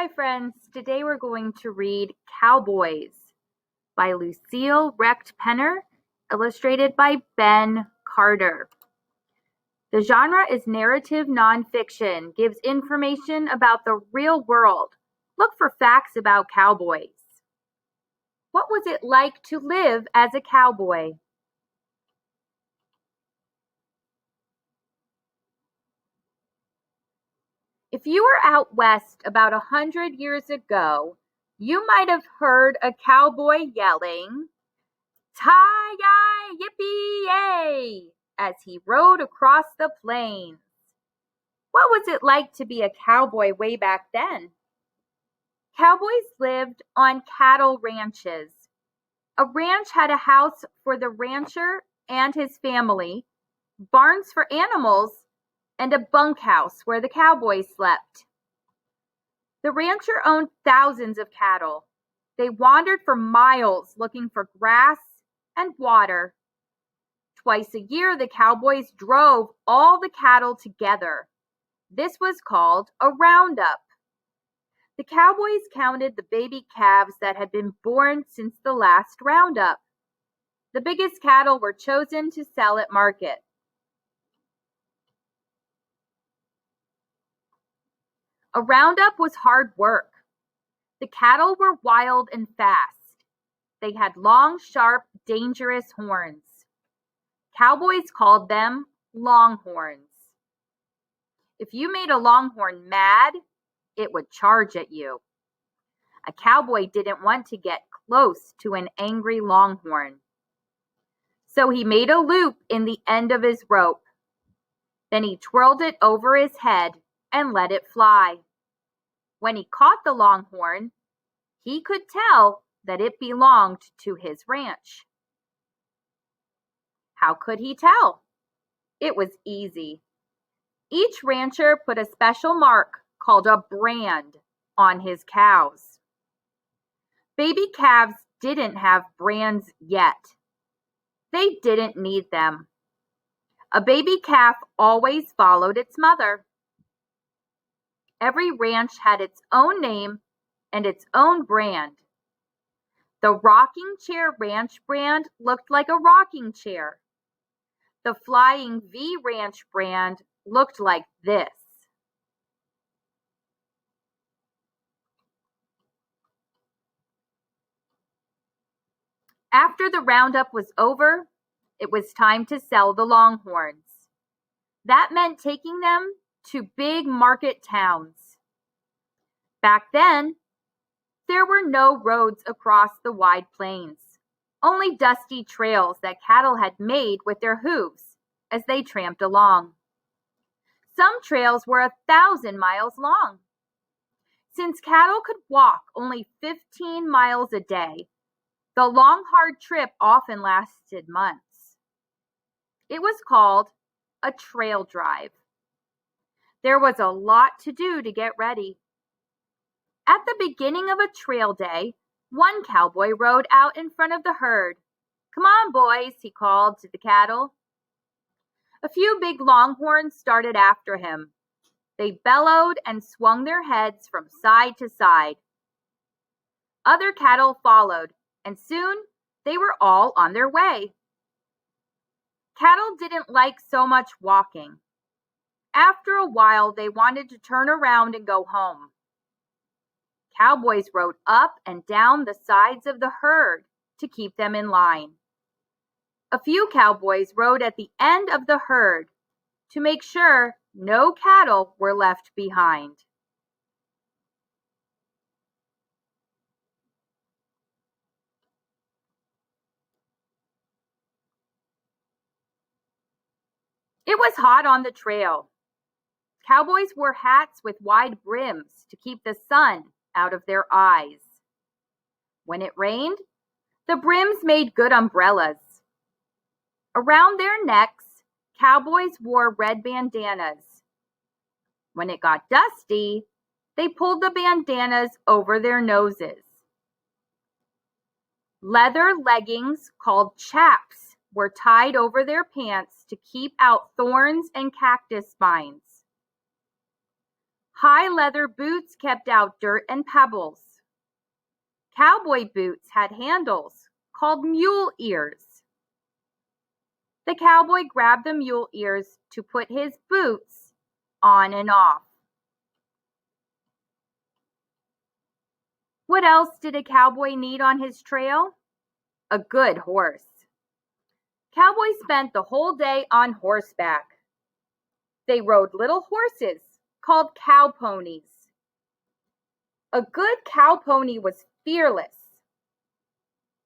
Hi friends, today we're going to read Cowboys by Lucille Recht Penner, illustrated by Ben Carter. The genre is narrative nonfiction, gives information about the real world. Look for facts about cowboys. What was it like to live as a cowboy? If you were out west about 100 years ago, you might have heard a cowboy yelling, "Tie-yi, yippee-yay!" as he rode across the plains. What was it like to be a cowboy way back then? Cowboys lived on cattle ranches. A ranch had a house for the rancher and his family, barns for animals, and a bunkhouse where the cowboys slept. The rancher owned thousands of cattle. They wandered for miles looking for grass and water. Twice a year, the cowboys drove all the cattle together. This was called a roundup. The cowboys counted the baby calves that had been born since the last roundup. The biggest cattle were chosen to sell at market. A roundup was hard work. The cattle were wild and fast. They had long, sharp, dangerous horns. Cowboys called them longhorns. If you made a longhorn mad, it would charge at you. A cowboy didn't want to get close to an angry longhorn. So he made a loop in the end of his rope. Then he twirled it over his head and let it fly. When he caught the longhorn, he could tell that it belonged to his ranch. How could he tell? It was easy. Each rancher put a special mark called a brand on his cows. Baby calves didn't have brands yet. They didn't need them. A baby calf always followed its mother. Every ranch had its own name and its own brand. The rocking chair ranch brand looked like a rocking chair. The flying V ranch brand looked like this. After the roundup was over, it was time to sell the longhorns. That meant taking them to big market towns. Back then, there were no roads across the wide plains, only dusty trails that cattle had made with their hooves as they tramped along. Some trails were 1,000 miles long. Since cattle could walk only 15 miles a day, the long, hard trip often lasted months. It was called a trail drive. There was a lot to do to get ready. At the beginning of a trail day, one cowboy rode out in front of the herd. "Come on, boys," he called to the cattle. A few big longhorns started after him. They bellowed and swung their heads from side to side. Other cattle followed, and soon they were all on their way. Cattle didn't like so much walking. After a while, they wanted to turn around and go home. Cowboys rode up and down the sides of the herd to keep them in line. A few cowboys rode at the end of the herd to make sure no cattle were left behind. It was hot on the trail. Cowboys wore hats with wide brims to keep the sun out of their eyes. When it rained, the brims made good umbrellas. Around their necks, cowboys wore red bandanas. When it got dusty, they pulled the bandanas over their noses. Leather leggings called chaps were tied over their pants to keep out thorns and cactus spines. High leather boots kept out dirt and pebbles. Cowboy boots had handles called mule ears. The cowboy grabbed the mule ears to put his boots on and off. What else did a cowboy need on his trail? A good horse. Cowboys spent the whole day on horseback. They rode little horses called cow ponies. A good cow pony was fearless.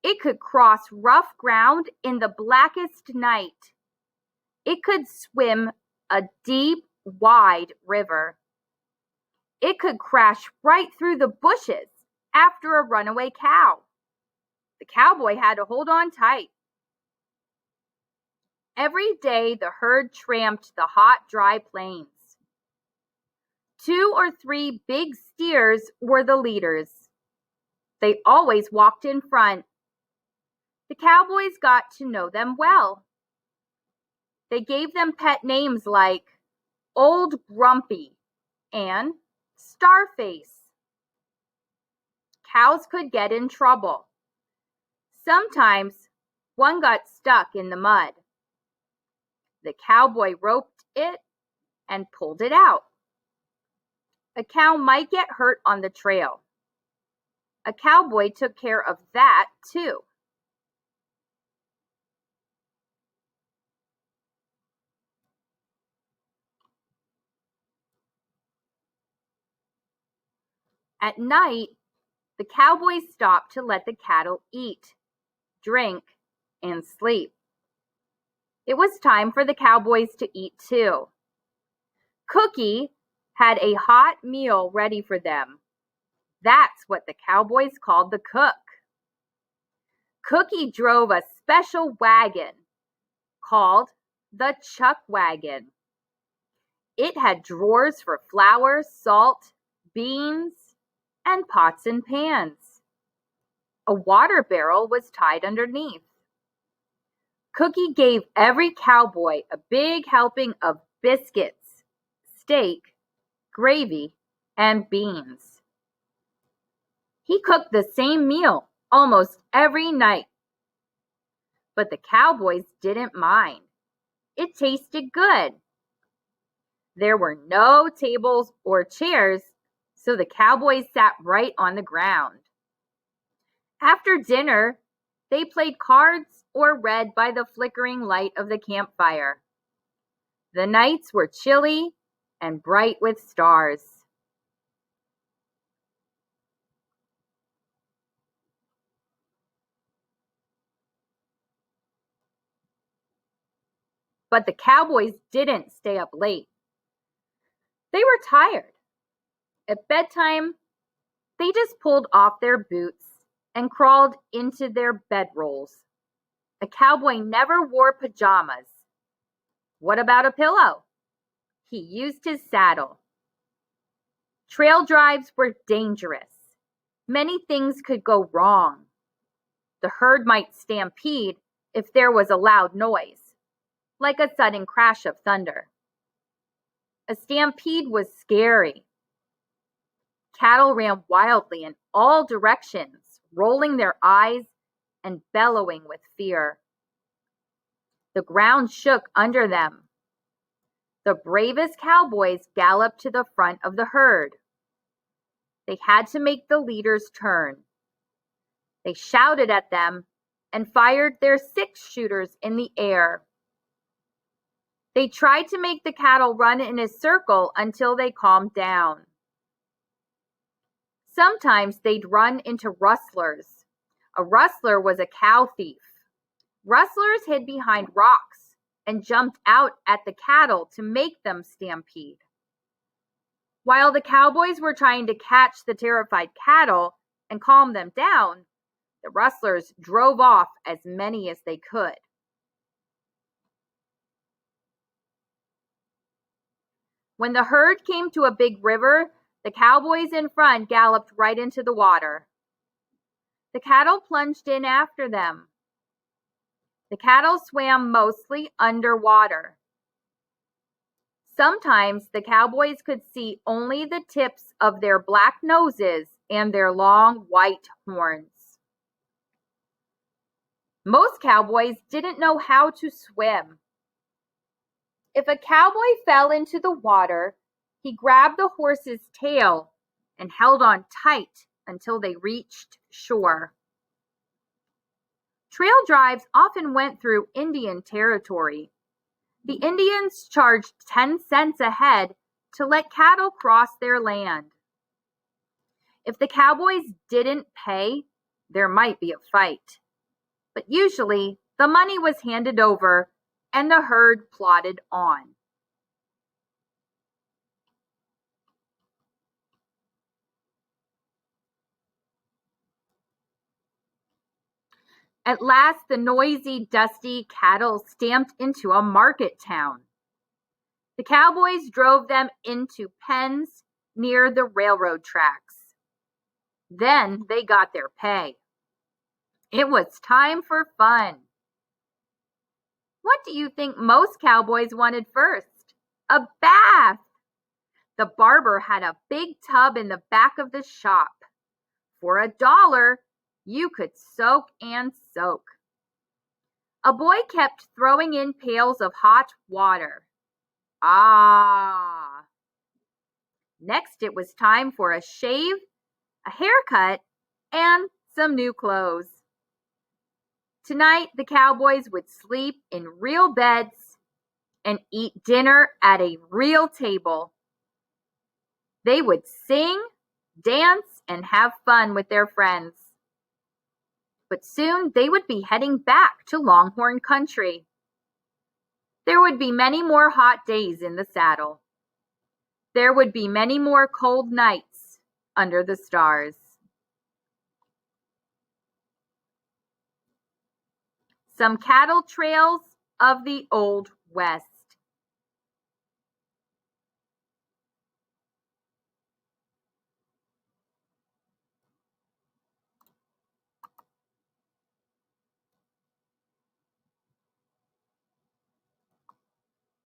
It could cross rough ground in the blackest night. It could swim a deep, wide river. It could crash right through the bushes after a runaway cow. The cowboy had to hold on tight. Every day the herd tramped the hot, dry plains. 2 or 3 big steers were the leaders. They always walked in front. The cowboys got to know them well. They gave them pet names like Old Grumpy and Starface. Cows could get in trouble. Sometimes one got stuck in the mud. The cowboy roped it and pulled it out. A cow might get hurt on the trail. A cowboy took care of that too. At night, the cowboys stopped to let the cattle eat, drink, and sleep. It was time for the cowboys to eat too. Cookie had a hot meal ready for them. That's what the cowboys called the cook. Cookie drove a special wagon called the chuck wagon. It had drawers for flour, salt, beans, and pots and pans. A water barrel was tied underneath. Cookie gave every cowboy a big helping of biscuits, steak, gravy, and beans. He cooked the same meal almost every night. But the cowboys didn't mind. It tasted good. There were no tables or chairs, so the cowboys sat right on the ground. After dinner, they played cards or read by the flickering light of the campfire. The nights were chilly and bright with stars. But the cowboys didn't stay up late. They were tired. At bedtime, they just pulled off their boots and crawled into their bedrolls. A cowboy never wore pajamas. What about a pillow? He used his saddle. Trail drives were dangerous. Many things could go wrong. The herd might stampede if there was a loud noise, like a sudden crash of thunder. A stampede was scary. Cattle ran wildly in all directions, rolling their eyes and bellowing with fear. The ground shook under them. The bravest cowboys galloped to the front of the herd. They had to make the leaders turn. They shouted at them and fired their 6-shooters in the air. They tried to make the cattle run in a circle until they calmed down. Sometimes they'd run into rustlers. A rustler was a cow thief. Rustlers hid behind rocks and jumped out at the cattle to make them stampede. While the cowboys were trying to catch the terrified cattle and calm them down, the rustlers drove off as many as they could. When the herd came to a big river, the cowboys in front galloped right into the water. The cattle plunged in after them. The cattle swam mostly underwater. Sometimes the cowboys could see only the tips of their black noses and their long white horns. Most cowboys didn't know how to swim. If a cowboy fell into the water, he grabbed the horse's tail and held on tight until they reached shore. Trail drives often went through Indian territory. The Indians charged 10 cents a head to let cattle cross their land. If the cowboys didn't pay, there might be a fight. But usually, the money was handed over and the herd plodded on. At last, the noisy, dusty cattle stamped into a market town. The cowboys drove them into pens near the railroad tracks. Then they got their pay. It was time for fun. What do you think most cowboys wanted first? A bath! The barber had a big tub in the back of the shop. For $1, you could soak and soak. A boy kept throwing in pails of hot water. Ah! Next, it was time for a shave, a haircut, and some new clothes. Tonight, the cowboys would sleep in real beds and eat dinner at a real table. They would sing, dance, and have fun with their friends. But soon they would be heading back to Longhorn Country. There would be many more hot days in the saddle. There would be many more cold nights under the stars. Some cattle trails of the Old West.